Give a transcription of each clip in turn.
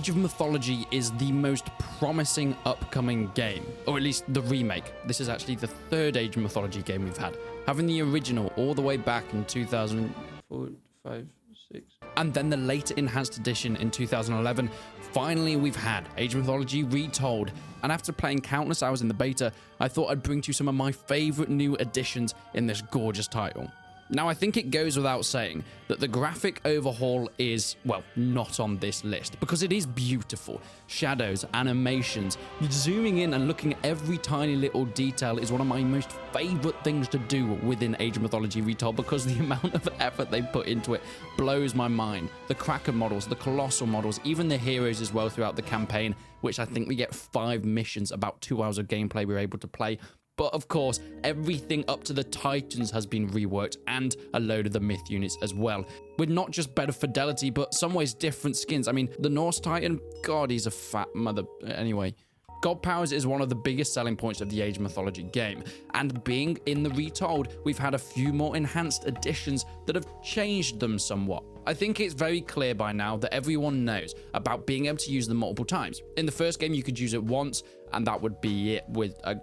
Age of Mythology is the most promising upcoming game, or at least the remake. This is actually the third Age of Mythology game we've had, having the original all the way back in 2004, 5, 6, and then the later enhanced edition in 2011. Finally, we've had Age of Mythology Retold, and after playing countless hours in the beta, I thought I'd bring to you some of my favorite new additions in this gorgeous title. Now, I think it goes without saying that the graphic overhaul is, well, not on this list, because it is beautiful. Shadows, animations, zooming in and looking at every tiny little detail is one of my most favorite things to do within Age of Mythology Retold, because the amount of effort they put into it blows my mind. The Kraken models, the Colossal models, even the heroes as well throughout the campaign, which I think we get 5 missions, about 2 hours of gameplay we're able to play. But of course, everything up to the Titans has been reworked, and a load of the myth units as well, with not just better fidelity, but some ways different skins. I mean, the Norse Titan, God, he's a fat mother. Anyway, God Powers is one of the biggest selling points of the Age of Mythology game, and being in the Retold, we've had a few more enhanced additions that have changed them somewhat. I think it's very clear by now that everyone knows about being able to use them multiple times. In the first game, you could use it once, and that would be it, with an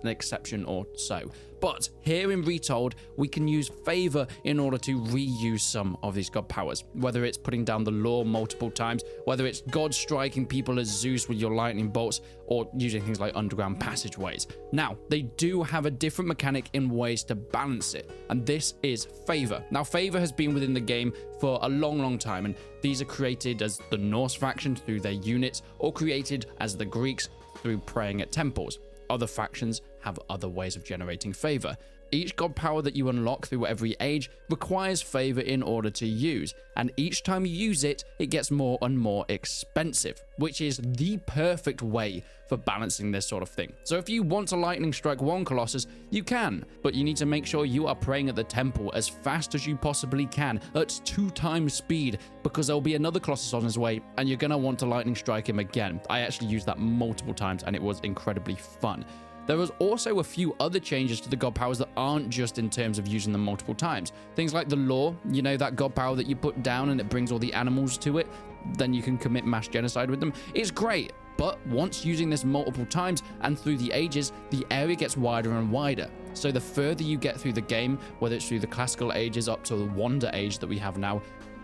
exception or so. But here in Retold, we can use Favor in order to reuse some of these god powers, whether it's putting down the law multiple times, whether it's God striking people as Zeus with your lightning bolts, or using things like underground passageways. Now, they do have a different mechanic in ways to balance it, and this is Favor. Now, Favor has been within the game for a long time, and these are created as the Norse faction through their units, or created as the Greeks through praying at temples. Other factions have other ways of generating favor. Each god power that you unlock through every age requires favor in order to use, and each time you use it, it gets more and more expensive, which is the perfect way for balancing this sort of thing. So if you want to lightning strike one Colossus, you can, but you need to make sure you are praying at the temple as fast as you possibly can at 2 times speed, because there'll be another Colossus on his way, and you're gonna want to lightning strike him again. I actually used that multiple times, and it was incredibly fun. There was also a few other changes to the god powers that aren't just in terms of using them multiple times. Things like the law, you know, that god power that you put down and it brings all the animals to it, then you can commit mass genocide with them. It's great, but once using this multiple times and through the ages, the area gets wider and wider. So the further you get through the game, whether it's through the classical ages up to the wonder age that we have now,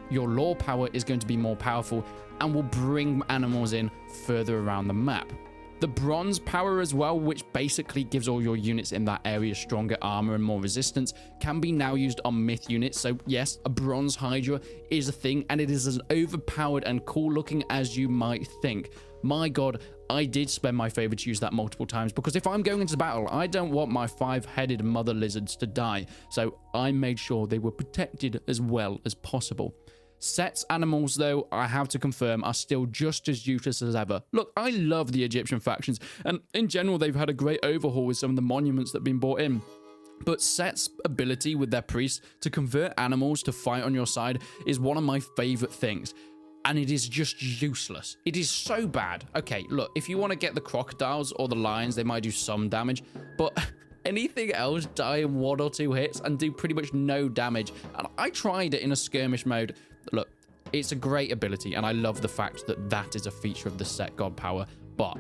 your law power is going to be more powerful and will bring animals in further around the map. The bronze power as well, which basically gives all your units in that area stronger armor and more resistance, can be now used on myth units. So yes, a bronze Hydra is a thing, and it is as overpowered and cool looking as you might think. My god, I did spend my favor to use that multiple times, because if I'm going into battle, I don't want my 5-headed mother lizards to die. So I made sure they were protected as well as possible. Set's animals, though, I have to confirm, are still just as useless as ever. Look, I love the Egyptian factions, and in general, they've had a great overhaul with some of the monuments that have been brought in. But Set's ability with their priests to convert animals to fight on your side is one of my favorite things. And it is just useless. It is so bad. Okay, look, if you want to get the crocodiles or the lions, they might do some damage, but anything else die in 1 or 2 hits and do pretty much no damage. And I tried it in a skirmish mode. Look, it's a great ability, and I love the fact that that is a feature of the Set god power, but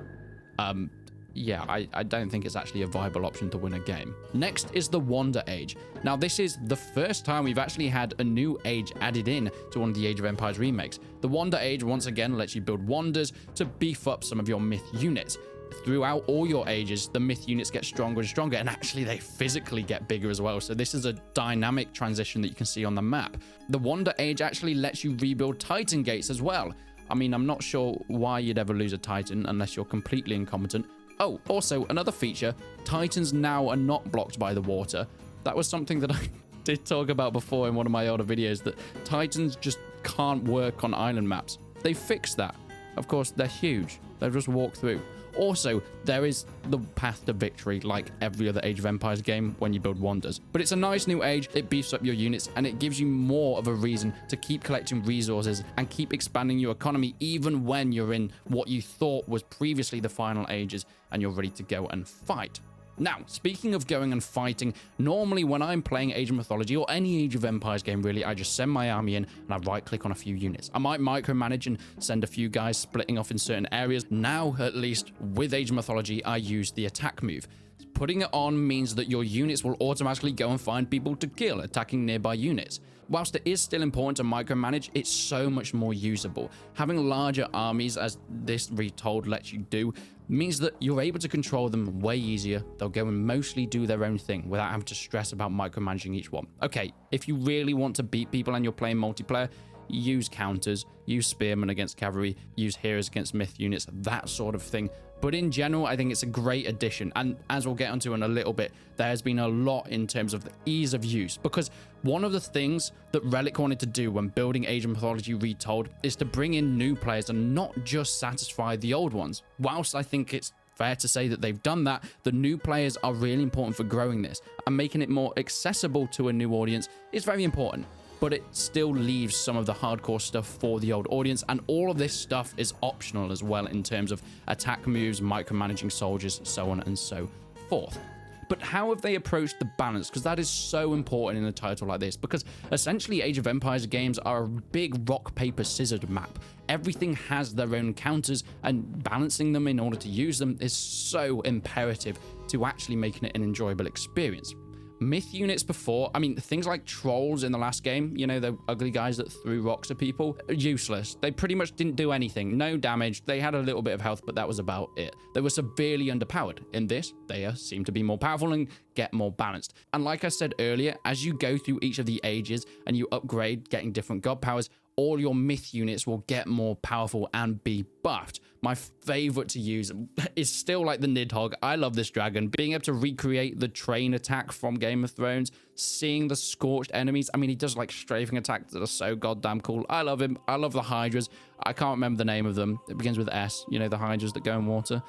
yeah, I don't think it's actually a viable option to win a game. Next is the Wonder Age. Now, this is the first time we've actually had a new age added in to one of the Age of Empires remakes. The Wonder Age, once again, lets you build wonders to beef up some of your myth units. Throughout all your ages, the myth units get stronger and stronger, and actually they physically get bigger as well. So this is a dynamic transition that you can see on the map. The Wonder Age actually lets you rebuild Titan gates as well. I mean, I'm not sure why you'd ever lose a Titan unless you're completely incompetent. Oh, also another feature, Titans now are not blocked by the water. That was something that I did talk about before in one of my older videos, that Titans just can't work on island maps. They fixed that. Of course, they're huge. They'll just walk through. Also, there is the path to victory like every other Age of Empires game when you build wonders. But it's a nice new age, it beefs up your units, and it gives you more of a reason to keep collecting resources and keep expanding your economy even when you're in what you thought was previously the final ages and you're ready to go and fight. Now, speaking of going and fighting, normally when I'm playing Age of Mythology or any Age of Empires game really, I just send my army in and I right click on a few units. I might micromanage and send a few guys splitting off in certain areas. Now, at least with Age of Mythology, I use the attack move. Putting it on means that your units will automatically go and find people to kill, attacking nearby units. Whilst it is still important to micromanage, it's so much more usable. Having larger armies, as this Retold lets you do, means that you're able to control them way easier. They'll go and mostly do their own thing without having to stress about micromanaging each one. Okay, if you really want to beat people and you're playing multiplayer, use counters, use spearmen against cavalry, use heroes against myth units, that sort of thing. But in general, I think it's a great addition. And as we'll get onto in a little bit, there has been a lot in terms of the ease of use. Because one of the things that Relic wanted to do when building Age of Mythology Retold is to bring in new players and not just satisfy the old ones. Whilst I think it's fair to say that they've done that, the new players are really important for growing this. And making it more accessible to a new audience is very important. But it still leaves some of the hardcore stuff for the old audience, and all of this stuff is optional as well in terms of attack moves, micromanaging soldiers, so on and so forth. But how have they approached the balance? Because that is so important in a title like this, because essentially Age of Empires games are a big rock, paper, scissors map. Everything has their own counters, and balancing them in order to use them is so imperative to actually making it an enjoyable experience. Myth units before, I mean, things like trolls in the last game, you know, the ugly guys that threw rocks at people, useless. They pretty much didn't do anything. No damage. They had a little bit of health, but that was about it. They were severely underpowered. In this, they seem to be more powerful and get more balanced. And like I said earlier, as you go through each of the ages and you upgrade, getting different god powers, all your myth units will get more powerful and be buffed. My favorite to use is still like the Nidhogg. I love this dragon. Being able to recreate the train attack from Game of Thrones, seeing the scorched enemies. I mean, he does like strafing attacks that are so goddamn cool. I love him. I love the Hydras. I can't remember the name of them. It begins with S, you know, the Hydras that go in water.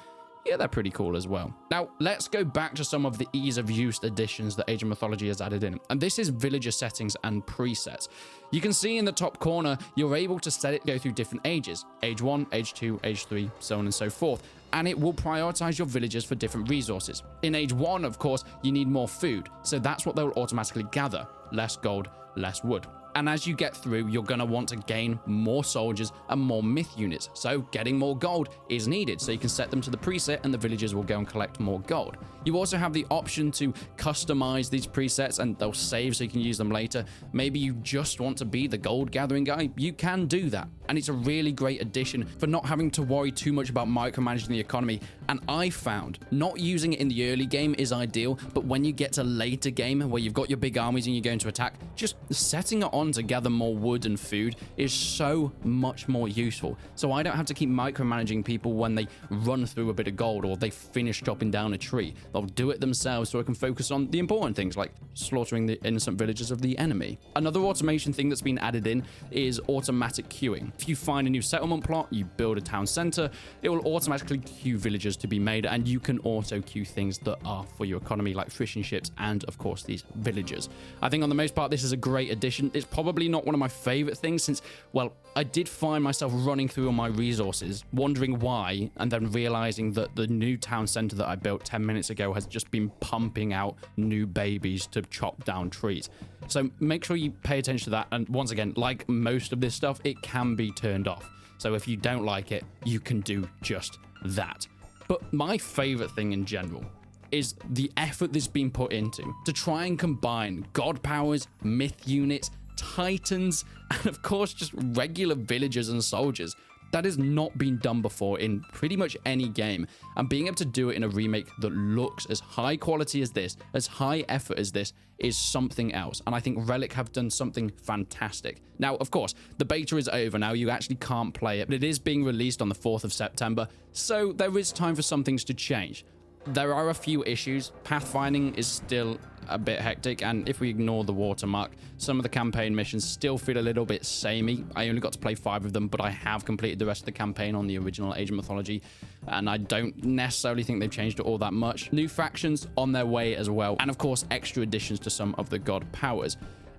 Yeah, they're pretty cool as well. Now, let's go back to some of the ease of use additions that Age of Mythology has added in. And this is villager settings and presets. You can see in the top corner, you're able to set it go through different ages. Age 1, Age 2, Age 3, so on and so forth. And it will prioritize your villagers for different resources. In Age 1, of course, you need more food. So that's what they'll automatically gather. Less gold, less wood. And as you get through, you're going to want to gain more soldiers and more myth units. So getting more gold is needed. So you can set them to the preset and the villagers will go and collect more gold. You also have the option to customize these presets and they'll save so you can use them later. Maybe you just want to be the gold gathering guy. You can do that. And it's a really great addition for not having to worry too much about micromanaging the economy. And I found not using it in the early game is ideal, but when you get to later game where you've got your big armies and you're going to attack, just setting it on to gather more wood and food is so much more useful. So I don't have to keep micromanaging people when they run through a bit of gold or they finish chopping down a tree. They'll do it themselves so I can focus on the important things like slaughtering the innocent villagers of the enemy. Another automation thing that's been added in is automatic queuing. If you find a new settlement plot, you build a town center, it will automatically queue villagers to be made, and you can auto queue things that are for your economy like fishing ships and of course these villagers. I think on the most part this is a great addition. It's probably not one of my favorite things since, well, I did find myself running through all my resources, wondering why, and then realizing that the new town center that I built 10 minutes ago has just been pumping out new babies to chop down trees. So make sure you pay attention to that. And once again, like most of this stuff, it can be turned off. So if you don't like it, you can do just that. But my favorite thing in general is the effort that's been put into to try and combine god powers, myth units, titans, and of course just regular villagers and soldiers. That has not been done before in pretty much any game, and being able to do it in a remake that looks as high quality as this, as high effort as this, is something else. And I think Relic have done something fantastic. Now, of course, the beta is over now. You actually can't play it, but it is being released on the 4th of September, so there is time for some things to change. There are a few issues. Pathfinding is still a bit hectic, and if we ignore the watermark, some of the campaign missions still feel a little bit samey. I only got to play 5 of them, but I have completed the rest of the campaign on the original Age of Mythology, and I don't necessarily think they've changed it all that much. New factions on their way as well, and of course extra additions to some of the god powers.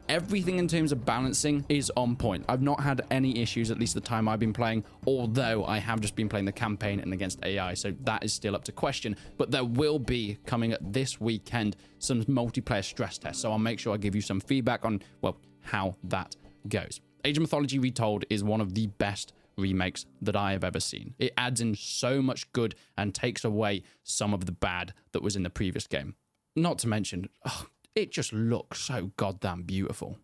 Everything in terms of balancing is on point. I've not had any issues, at least the time I've been playing, although I have just been playing the campaign and against AI, so that is still up to question. But there will be, coming at this weekend, some multiplayer stress tests, so I'll make sure I give you some feedback on, well, how that goes. Age of Mythology Retold is one of the best remakes that I have ever seen. It adds in so much good and takes away some of the bad that was in the previous game. Not to mention, it just looks so goddamn beautiful.